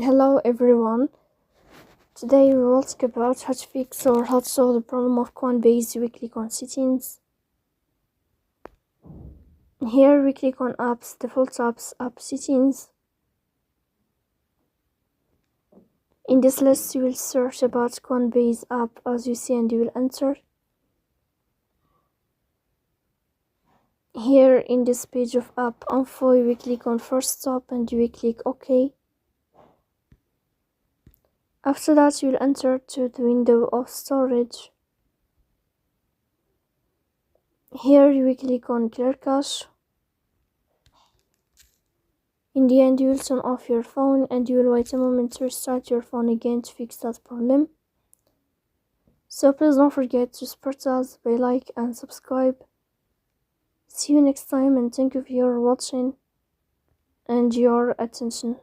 Hello everyone, today we will talk about how to fix or how to solve the problem of Coinbase weekly on settings. Here we click on apps, default apps, app settings. In this list you will search about Coinbase app as you see and you will enter. Here in this page of app info you will click on first stop and you will click OK. After that you will enter to the window of storage. Here you will click on clear cache. In the end you will turn off your phone and you will wait a moment to restart your phone again to fix that problem. So please don't forget to support us by like and subscribe. See you next time and thank you for your watching and your attention.